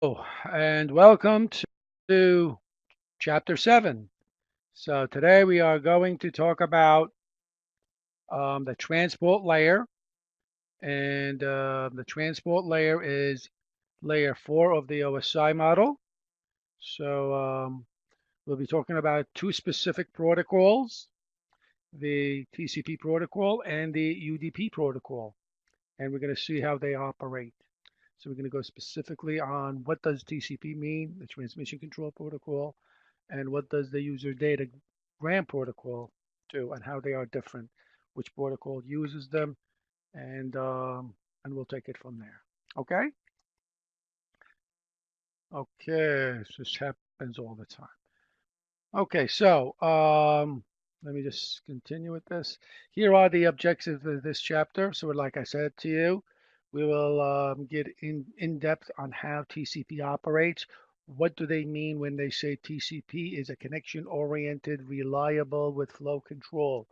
And welcome to Chapter 7. So today we are going to talk about the transport layer. And the transport layer is layer 4 of the OSI model. So we'll be talking about two specific protocols, the TCP protocol and the UDP protocol. And we're going to see how they operate. So we're going to go specifically on what does TCP mean, the transmission control protocol, and what does the user data gram protocol do, and how they are different, which protocol uses them, and we'll take it from there. Okay? Okay, this happens all the time. Okay, so let me just continue with this. Here are the objectives of this chapter. So, like I said to you, we will get in depth on how TCP operates. What do they mean when they say TCP is a connection-oriented, reliable with flow control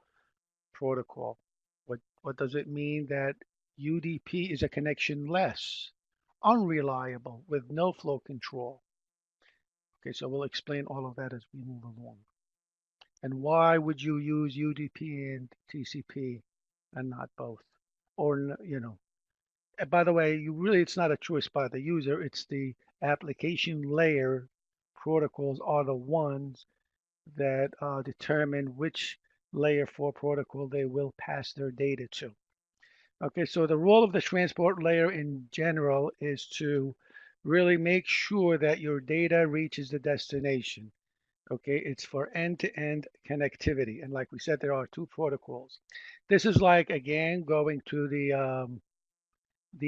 protocol? What does it mean that UDP is a connection-less, unreliable with no flow control? Okay, so we'll explain all of that as we move along. And why would you use UDP and TCP and not both? Or, by the way, it's not a choice by the user, it's the application layer protocols are the ones that determine which layer 4 protocol they will pass their data to. Okay, so the role of the transport layer in general is to really make sure that your data reaches the destination. Okay, it's for end-to-end connectivity. And like we said, there are two protocols. This is like, again, going to the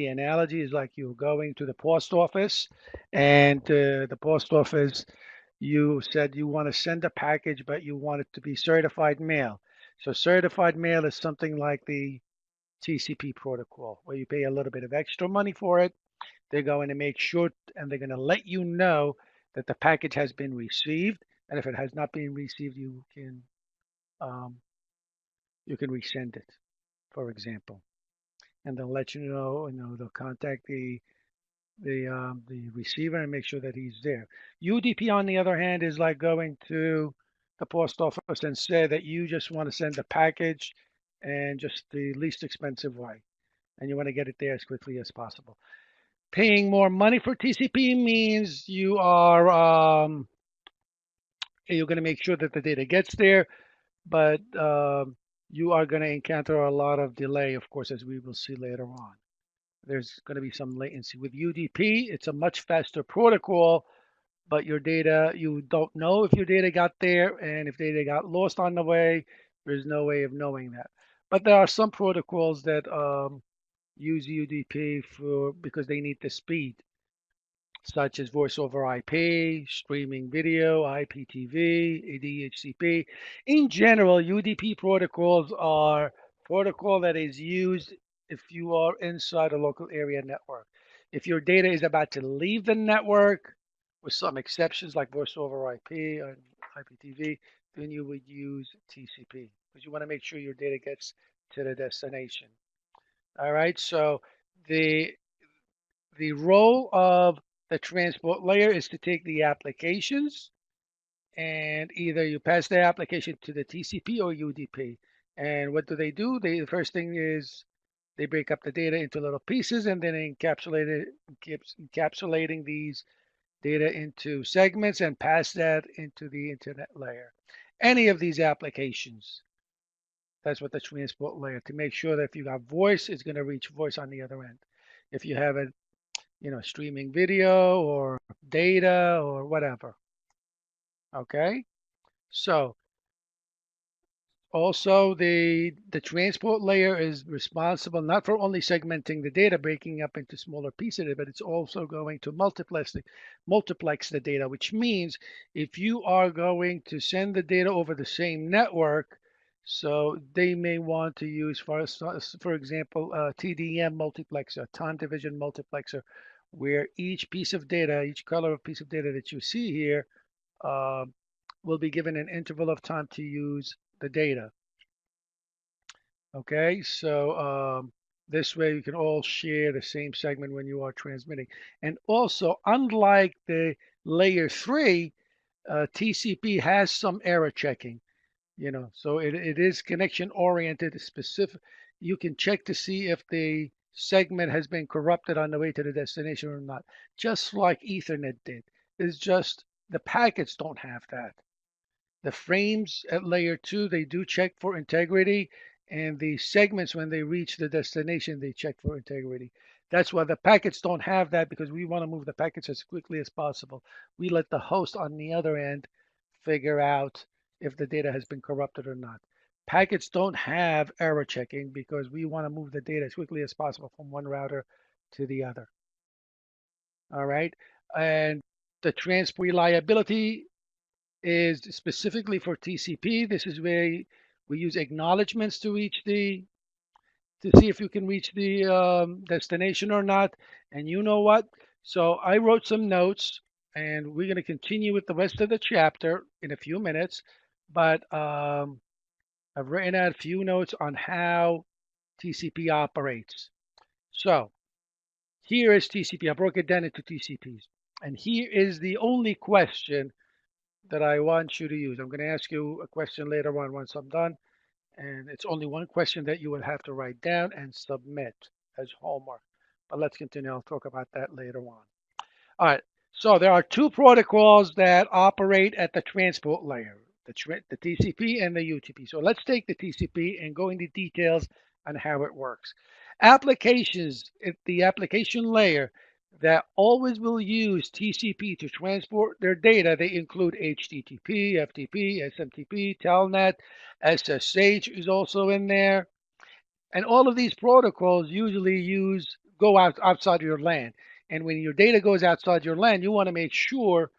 analogy is like you're going to the post office, and the post office, you said you want to send a package, but you want it to be certified mail. So certified mail is something like the TCP protocol, where you pay a little bit of extra money for it. They're going to make sure, and they're going to let you know that the package has been received. And if it has not been received, um, you can resend it, for example. And they'll let you know. They'll contact the receiver and make sure that he's there. UDP, on the other hand, is like going to the post office and say that you just want to send a package and just the least expensive way, and you want to get it there as quickly as possible. Paying more money for TCP means you're going to make sure that the data gets there, but you are going to encounter a lot of delay, of course, as we will see later on. There's going to be some latency. With UDP, it's a much faster protocol, but your data, you don't know if your data got there, and if data got lost on the way, there's no way of knowing that. But there are some protocols that use UDP because they need the speed, such as voice over IP, streaming video, IPTV, DHCP. In general, UDP protocols are protocol that is used if you are inside a local area network. If your data is about to leave the network, with some exceptions like voice over IP and IPTV, then you would use TCP because you want to make sure your data gets to the destination. All right, so the the role of the transport layer is to take the applications, and either you pass the application to the TCP or UDP. And what do? The first thing is they break up the data into little pieces and then encapsulating these data into segments and pass that into the internet layer. Any of these applications, that's what the transport layer, to make sure that if you got voice, it's going to reach voice on the other end. If you have a streaming video or data or whatever. Okay. So also the transport layer is responsible not for only segmenting the data, breaking up into smaller pieces, but it's also going to multiplex the data, which means if you are going to send the data over the same network, so they may want to use, for example, TDM multiplexer, time division multiplexer, where each piece of data, each color of piece of data that you see here, uh, will be given an interval of time to use the data. Okay, so This way you can all share the same segment when you are transmitting. And also, unlike the layer 3, TCP has some error checking, so it is connection oriented, specific. You can check to see if the segment has been corrupted on the way to the destination or not, just like Ethernet did. It's just the packets don't have that. The frames at layer 2, they do check for integrity, and the segments, when they reach the destination, they check for integrity. That's why the packets don't have that, because we want to move the packets as quickly as possible. We let the host on the other end figure out if the data has been corrupted or not. Packets don't have error checking because we want to move the data as quickly as possible from one router to the other. All right. And the transport reliability is specifically for TCP. This is where we use acknowledgements to see if you can reach the destination or not. And you know what? So I wrote some notes, and we're going to continue with the rest of the chapter in a few minutes. But I've written out a few notes on how TCP operates. So here is TCP. I broke it down into TCPs. And here is the only question that I want you to use. I'm going to ask you a question later on once I'm done. And it's only one question that you will have to write down and submit as homework. But let's continue. I'll talk about that later on. All right. So there are two protocols that operate at the transport layer, the TCP and the UDP. So let's take the TCP and go into details on how it works. Applications at the application layer that always will use TCP to transport their data, they include HTTP, FTP, SMTP, Telnet, SSH is also in there. And all of these protocols usually go outside your LAN. And when your data goes outside your LAN, you want to make sure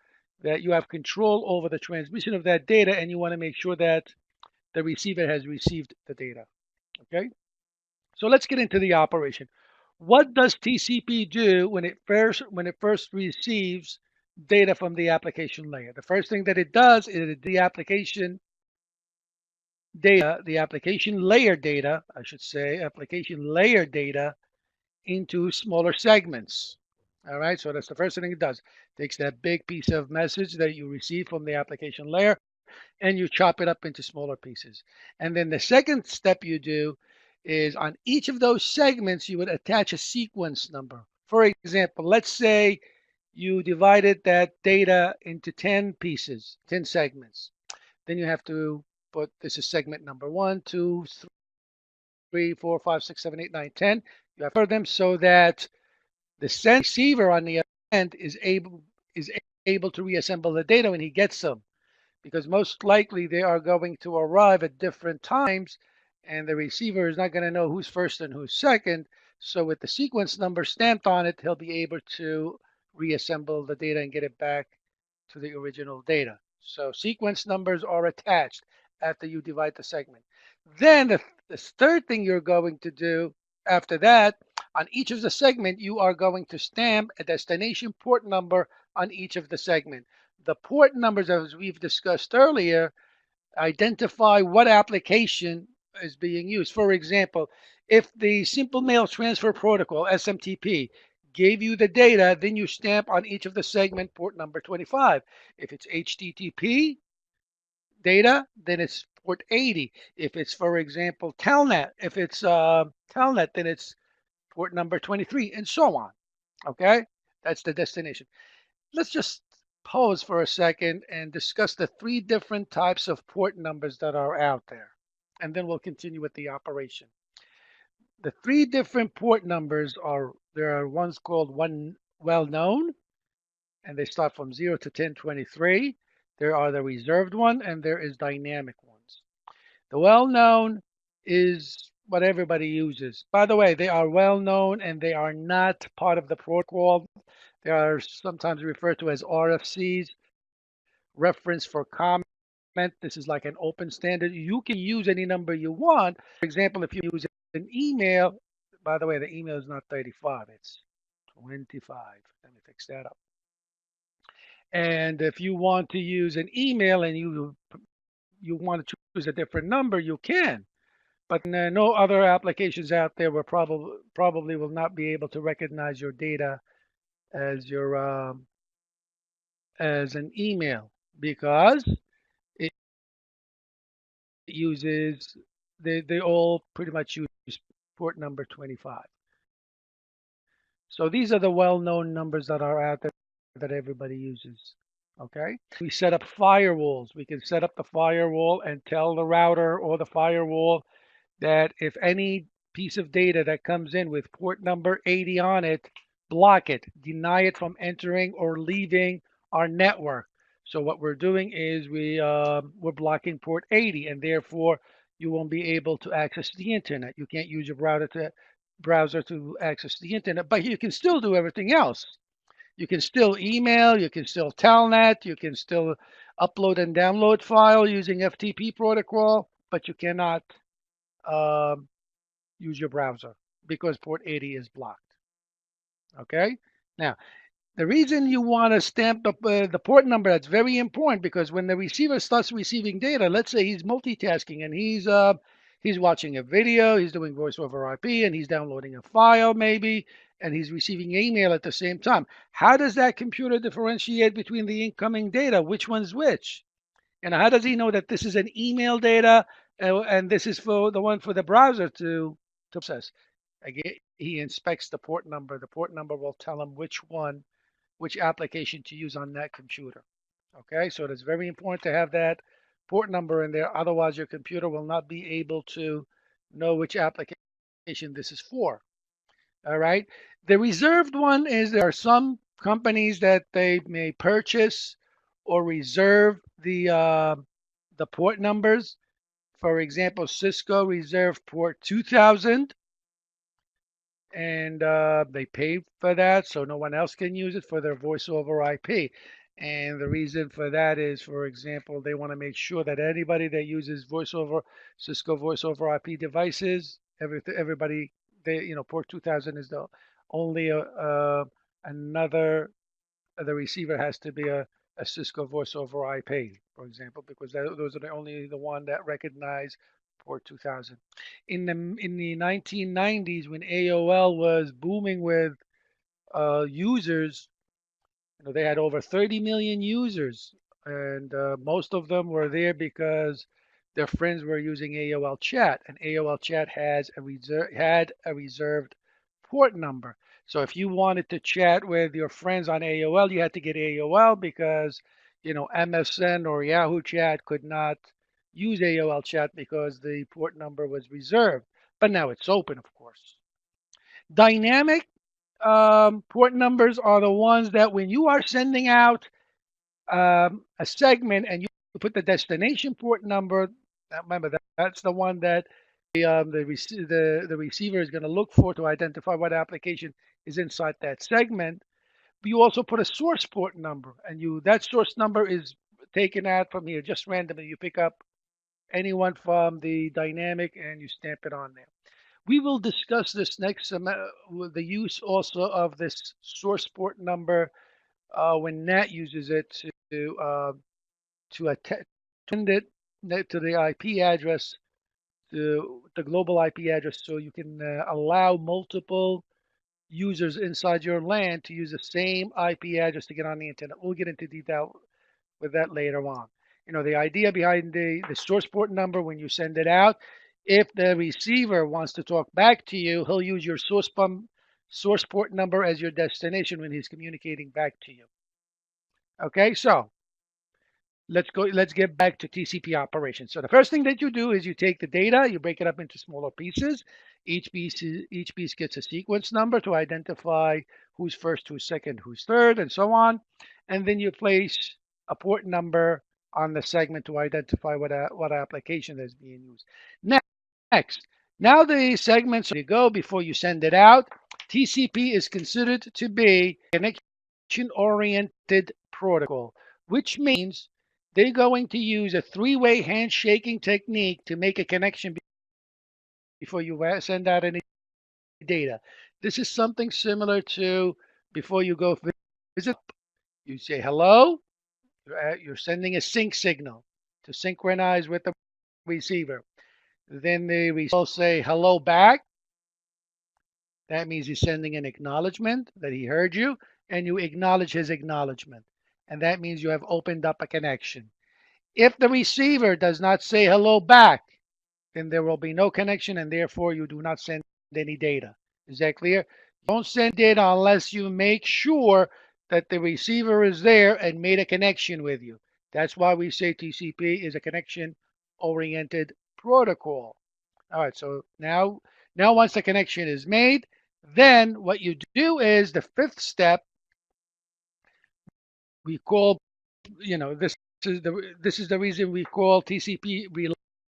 that you have control over the transmission of that data, and you want to make sure that the receiver has received the data. Okay? So let's get into the operation. What does TCP do when it first receives data from the application layer? The first thing that it does is the application layer data, I should say, application layer data into smaller segments. All right, so that's the first thing it does. It takes that big piece of message that you receive from the application layer and you chop it up into smaller pieces. And then the second step you do is on each of those segments, you would attach a sequence number. For example, let's say you divided that data into 10 pieces, 10 segments. Then you have to put, this is segment number 1, 2, 3, 4, 5, 6, 7, 8, 9, 10. You have to them so that the receiver on the other end is able to reassemble the data when he gets them, because most likely they are going to arrive at different times, and the receiver is not going to know who's first and who's second. So with the sequence number stamped on it, he'll be able to reassemble the data and get it back to the original data. So sequence numbers are attached after you divide the segment. Then the third thing you're going to do after that, on each of the segment, you are going to stamp a destination port number on each of the segment. The port numbers, as we've discussed earlier, identify what application is being used. For example, if the Simple Mail Transfer Protocol, SMTP, gave you the data, then you stamp on each of the segment port number 25. If it's HTTP data, then it's port 80. If it's, for example, Telnet, if it's Telnet, then it's port number 23, and so on. Okay, that's the destination. Let's just pause for a second and discuss the three different types of port numbers that are out there, and then we'll continue with the operation. The three different port numbers are, there are ones called one well-known, and they start from 0 to 1023. There are the reserved one, and there is dynamic ones. The well-known is what everybody uses. By the way, they are well-known and they are not part of the protocol. They are sometimes referred to as RFCs, reference for comment. This is like an open standard. You can use any number you want. For example, if you use an email, by the way, the email is not 35, it's 25. Let me fix that up. And if you want to use an email and you want to choose a different number, you can. But no other applications out there will probably will not be able to recognize your data as your as an email because it uses they all pretty much use port number 25. So these are the well-known numbers that are out there that everybody uses. Okay. We set up firewalls. We can set up the firewall and tell the router or the firewall that if any piece of data that comes in with port number 80 on it, block it, deny it from entering or leaving our network. So what we're doing is we're blocking port 80, and therefore you won't be able to access the internet. You can't use your browser to access the internet, but you can still do everything else. You can still email, you can still telnet, you can still upload and download file using FTP protocol, but you cannot um, use your browser because port 80 is blocked. Okay. Now, the reason you want to stamp the port number, that's very important because when the receiver starts receiving data, let's say he's multitasking and he's watching a video, he's doing voice over IP, and he's downloading a file maybe, and he's receiving email at the same time. How does that computer differentiate between the incoming data? Which one's which? And how does he know that this is an email data and this is for the one for the browser to process? Again, he inspects the port number. The port number will tell him which application to use on that computer. Okay, so it's very important to have that port number in there. Otherwise, your computer will not be able to know which application this is for. All right. The reserved one is there are some companies that they may purchase or reserve the port numbers. For example, Cisco reserved port 2000, and they pay for that, so no one else can use it for their voice over IP. And the reason for that is, for example, they want to make sure that anybody that uses Cisco voice over IP devices, everybody, port 2000 is the only another, the receiver has to be a Cisco voice over IP, for example, because those are the one that recognize port 2000. In the 1990s, when AOL was booming with users, they had over 30 million users, and most of them were there because their friends were using AOL Chat, and AOL Chat had a reserved port number. So if you wanted to chat with your friends on AOL, you had to get AOL because MSN or Yahoo Chat could not use AOL Chat because the port number was reserved. But now it's open, of course. Dynamic port numbers are the ones that when you are sending out a segment and you put the destination port number, remember that's the one that the receiver is going to look for to identify what application is inside that segment. But you also put a source port number, and that source number is taken out from here just randomly. You pick up anyone from the dynamic and you stamp it on there. We will discuss this next with the use also of this source port number when NAT uses it to attend it to the IP address, to the global IP address, so you can allow multiple users inside your LAN to use the same IP address to get on the internet. We'll get into detail with that later on. The idea behind the source port number when you send it out, if the receiver wants to talk back to you, he'll use your source port number as your destination when he's communicating back to you. Okay, so let's get back to TCP operations. So the first thing that you do is you take the data, you break it up into smaller pieces. Each piece gets a sequence number to identify who's first, who's second, who's third, and so on. And then you place a port number on the segment to identify what application is being used. Next, now the segments you go before you send it out. TCP is considered to be a connection-oriented protocol, which means they're going to use a three-way handshaking technique to make a connection before you send out any data. This is something similar to before you go visit. You say hello. You're sending a sync signal to synchronize with the receiver. Then the receiver will say hello back. That means he's sending an acknowledgement that he heard you, and you acknowledge his acknowledgement. And that means you have opened up a connection. If the receiver does not say hello back, then there will be no connection, and therefore you do not send any data. Is that clear? Don't send data unless you make sure that the receiver is there and made a connection with you. That's why we say TCP is a connection-oriented protocol. All right, so now once the connection is made, then what you do is the fifth step we call, this is the reason we call TCP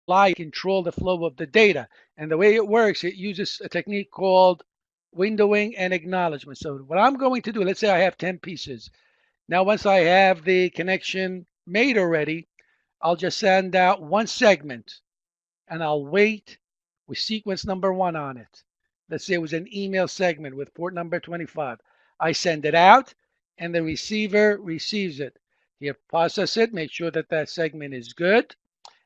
rely control the flow of the data. And the way it works, it uses a technique called windowing and acknowledgement. So what I'm going to do, let's say I have 10 pieces. Now once I have the connection made already, I'll just send out one segment and I'll wait with sequence number 1 on it. Let's say it was an email segment with port number 25. I send it out and the receiver receives it. He'll process it, make sure that that segment is good.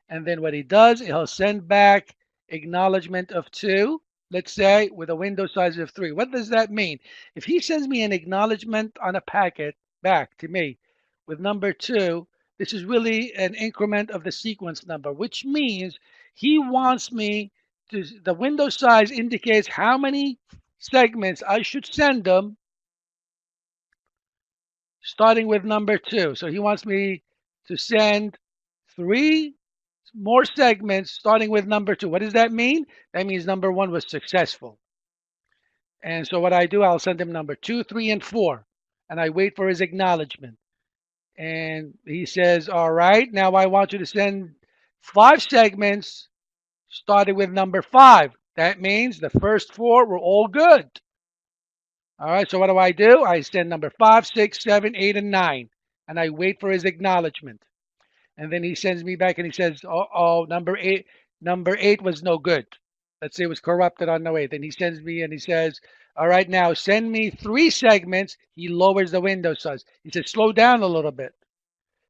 And then what he does, he'll send back acknowledgement of 2, let's say, with a window size of 3. What does that mean? If he sends me an acknowledgement on a packet back to me with number 2, this is really an increment of the sequence number, which means he wants me to, the window size indicates how many segments I should send him starting with number 2. So he wants me to send 3 more segments starting with number 2. What does that mean? That means number 1 was successful. And so what I do, I'll send him number 2, 3, and 4. And I wait for his acknowledgement. And he says, all right, now I want you to send 5 segments starting with number 5. That means the first 4 were all good. All right, so what do? I send number 5, 6, 7, 8, and 9. And I wait for his acknowledgement. And then he sends me back and he says, oh, number eight was no good. Let's say it was corrupted on the way. Then he sends me and he says, all right, now send me 3 segments. He lowers the window size. He says, slow down a little bit,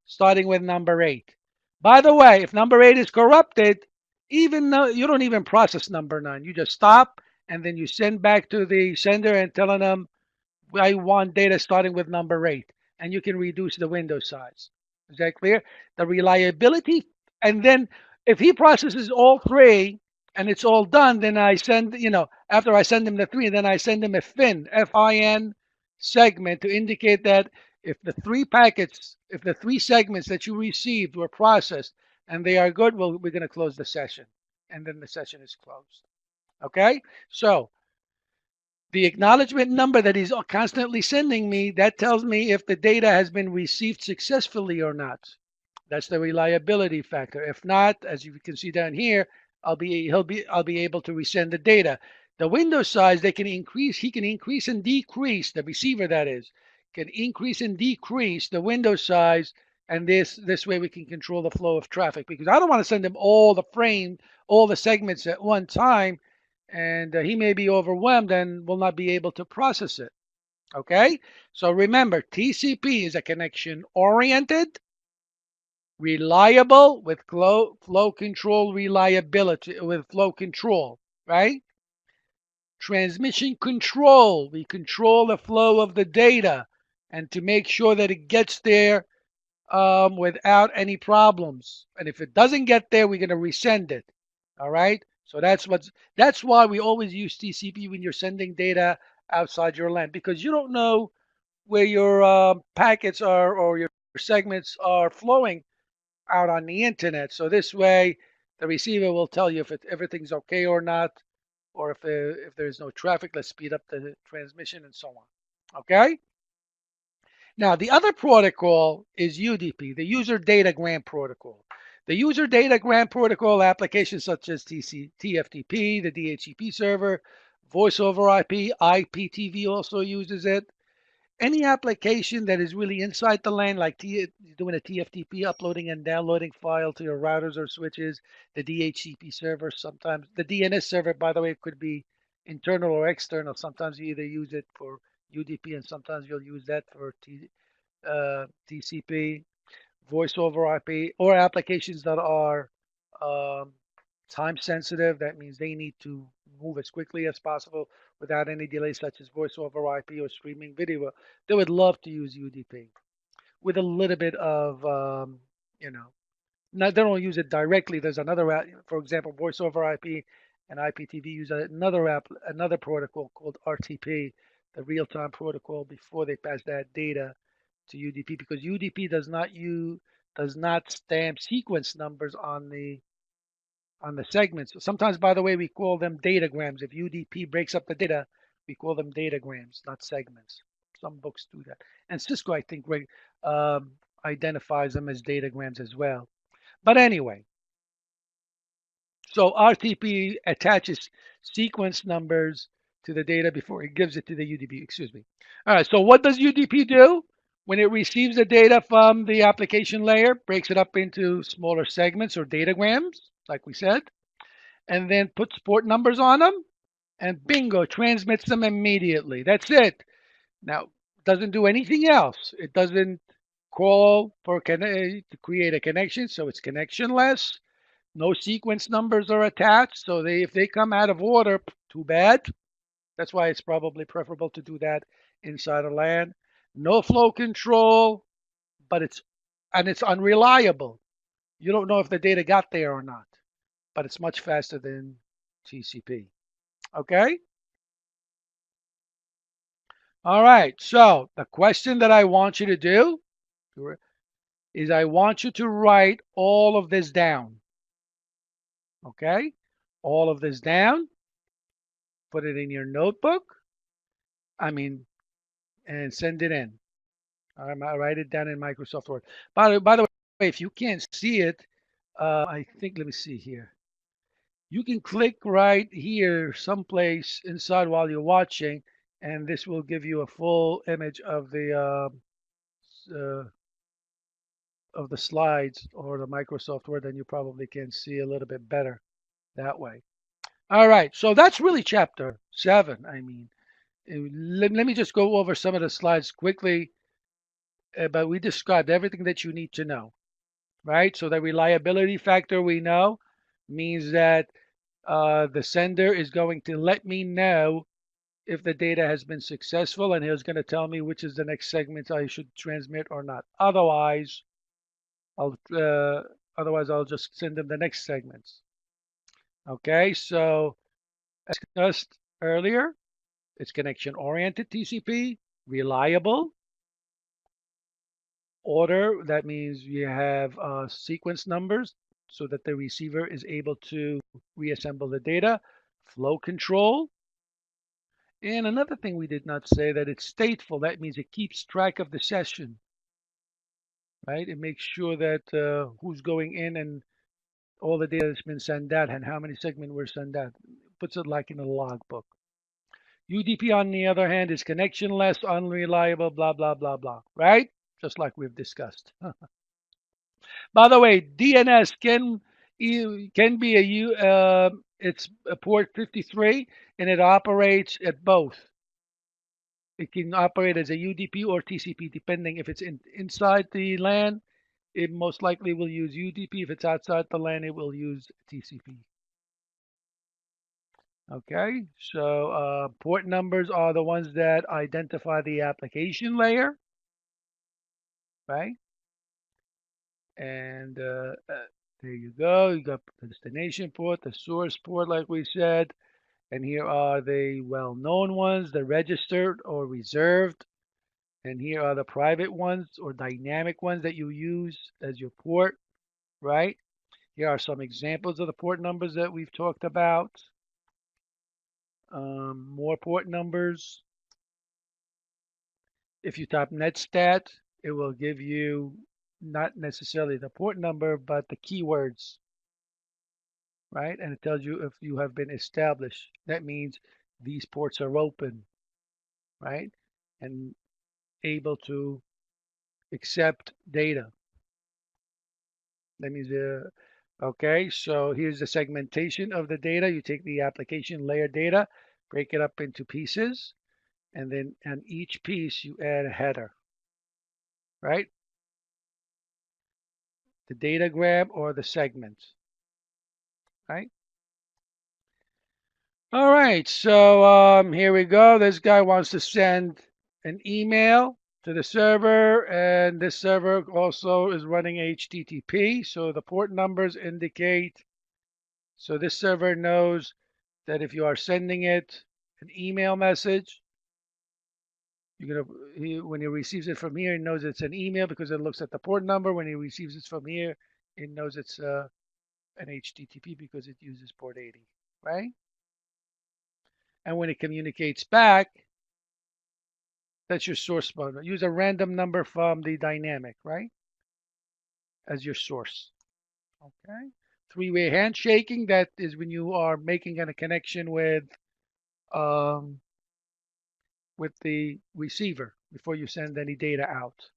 starting with number 8. By the way, if number 8 is corrupted, even though you don't even process number 9, you just stop and then you send back to the sender and telling them, I want data starting with number 8, and you can reduce the window size. Is that clear? The reliability, and then if he processes all 3 and it's all done, then I send, after I send him the 3, then I send him a FIN, F-I-N segment to indicate that if the 3 segments that you received were processed and they are good, well, we're going to close the session. And then the session is closed. Okay? So the acknowledgement number that he's constantly sending me, that tells me if the data has been received successfully or not. That's the reliability factor. If not, as you can see down here, I'll be able to resend the data. The window size, he can increase and decrease, the receiver that is, can increase and decrease the window size, and this way we can control the flow of traffic, because I don't want to send him all the segments at one time, and he may be overwhelmed and will not be able to process it. Okay, so remember, TCP is a connection-oriented, reliable with flow control reliability, with flow control, right? Transmission control, we control the flow of the data and to make sure that it gets there without any problems. And if it doesn't get there, we're going to resend it. All right. So that's why we always use TCP when you're sending data outside your LAN, because you don't know where your packets are or your segments are flowing out on the internet. So this way, the receiver will tell you if everything's okay or not, or if there's no traffic, let's speed up the transmission and so on. Okay. Now, the other protocol is UDP, the User Datagram Protocol. The User Datagram Protocol applications such as TFTP, the DHCP server, Voice over IP, IPTV also uses it. Any application that is really inside the LAN, like doing a TFTP, uploading and downloading file to your routers or switches, the DHCP server, sometimes the DNS server, by the way, could be internal or external. Sometimes you either use it for UDP and sometimes you'll use that for TCP, voice over IP, or applications that are time sensitive. That means they need to move as quickly as possible without any delay, such as voice over IP or streaming video. They would love to use UDP with a little bit of, you know, no, they don't use it directly. There's another app, for example, voice over IP and IPTV use another protocol called RTP, the real-time protocol, before they pass that data to UDP, because UDP does not stamp sequence numbers on the segments. Sometimes, by the way, we call them datagrams. If UDP breaks up the data, we call them datagrams, not segments. Some books do that, and Cisco, I think, um, identifies them as datagrams as well. But anyway, so RTP attaches sequence numbers to the data before it gives it to the UDP. Excuse me. All right. So what does UDP do? When it receives the data from the application layer, breaks it up into smaller segments or datagrams, like we said, and then puts port numbers on them, and bingo, transmits them immediately. That's it. Now, doesn't do anything else. It doesn't call to create a connection, so it's connectionless. No sequence numbers are attached, so if they come out of order, too bad. That's why it's probably preferable to do that inside a LAN. No flow control, but it's unreliable. You don't know if the data got there or not, but it's much faster than TCP. Okay? All right. So the question that I want you to do is I want you to write all of this down. Okay? All of this down. Put it in your notebook. And send it in. I write it down in Microsoft Word. By the way, if you can't see it, I think, let me see here. You can click right here someplace inside while you're watching, and this will give you a full image of the slides or the Microsoft Word, and you probably can see a little bit better that way. All right, so that's really chapter 7. Let me just go over some of the slides quickly, but we described everything that you need to know, right? So the reliability factor we know means that the sender is going to let me know if the data has been successful, and he's going to tell me which is the next segment I should transmit or not. Otherwise, I'll just send them the next segments. Okay, so as discussed earlier, it's connection-oriented TCP, reliable. Order, that means you have sequence numbers so that the receiver is able to reassemble the data. Flow control. And another thing we did not say, that it's stateful. That means it keeps track of the session, right? It makes sure that who's going in and all the data that's been sent out and how many segments were sent out. Puts it like in a logbook. UDP, on the other hand, is connectionless, unreliable, blah, blah, blah, blah, right? Just like we've discussed. By the way, DNS can be it's a port 53, and it operates at both. It can operate as a UDP or TCP, depending if it's inside the LAN. It most likely will use UDP. If it's outside the LAN, it will use TCP. Okay, so port numbers are the ones that identify the application layer, right? And there you go. You got the destination port, the source port, like we said. And here are the well-known ones, the registered or reserved. And here are the private ones or dynamic ones that you use as your port, right? Here are some examples of the port numbers that we've talked about. More port numbers. If you type netstat, it will give you not necessarily the port number, but the keywords, right? And it tells you if you have been established. That means these ports are open, right? And able to accept data. That means, okay, so here's the segmentation of the data. You take the application layer data, break it up into pieces, and then on each piece you add a header, right? The datagram or the segment, right? All right, so here we go. This guy wants to send an email to the server, and this server also is running HTTP, so the port numbers indicate, so this server knows that if you are sending it an email message, when he receives it from here, he knows it's an email because it looks at the port number. When he receives it from here, it knows it's an HTTP because it uses port 80, right? And when it communicates back, that's your source mode. Use a random number from the dynamic, right? As your source. Okay. Three-way handshaking, that is when you are making a connection um, with the receiver before you send any data out.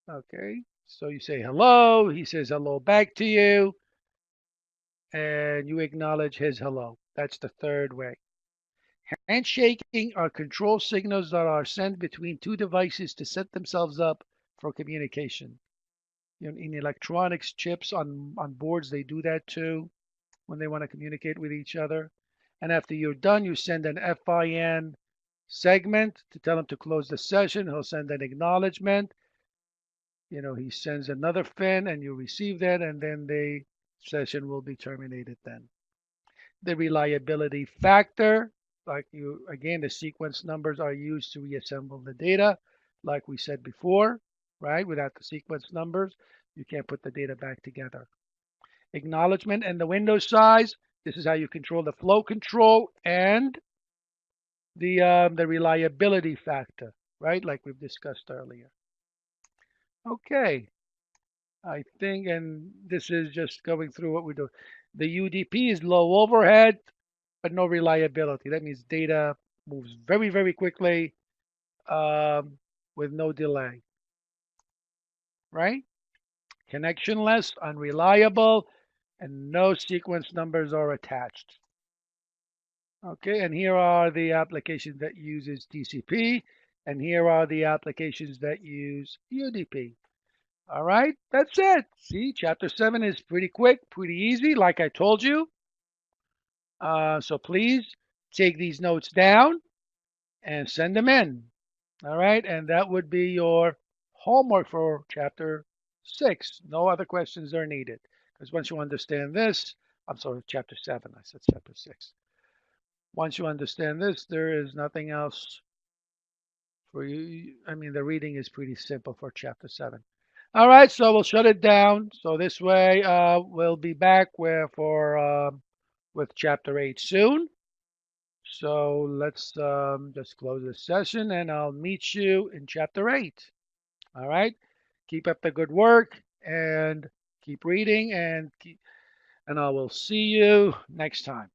Okay. So you say hello, he says hello back to you, and you acknowledge his hello. That's the third way. Handshaking are control signals that are sent between two devices to set themselves up for communication. In electronics chips on boards, they do that too when they want to communicate with each other. And after you're done, you send an FIN segment to tell him to close the session. He'll send an acknowledgement. He sends another FIN and you receive that, and then the session will be terminated then. The reliability factor, again, the sequence numbers are used to reassemble the data, like we said before, right? Without the sequence numbers, you can't put the data back together. Acknowledgement and the window size, this is how you control the flow control and the reliability factor, right? Like we've discussed earlier. Okay, I think, and this is just going through what we do. The UDP is low overhead, but no reliability. That means data moves very, very quickly um, with no delay, right? Connectionless, unreliable, and no sequence numbers are attached. Okay, and here are the applications that uses TCP, and here are the applications that use UDP. All right, that's it. See, chapter 7 is pretty quick, pretty easy, like I told you. So please take these notes down and send them in. All right, and that would be your homework for chapter 6. No other questions are needed because once you understand this, I'm sorry, chapter 7, I said chapter 6. Once you understand this, there is nothing else for you. I mean, the reading is pretty simple for chapter 7. All right, so we'll shut it down. So this way, we'll be back with chapter 8 soon. So let's just close this session and I'll meet you in chapter 8. All right. Keep up the good work and keep reading and I will see you next time.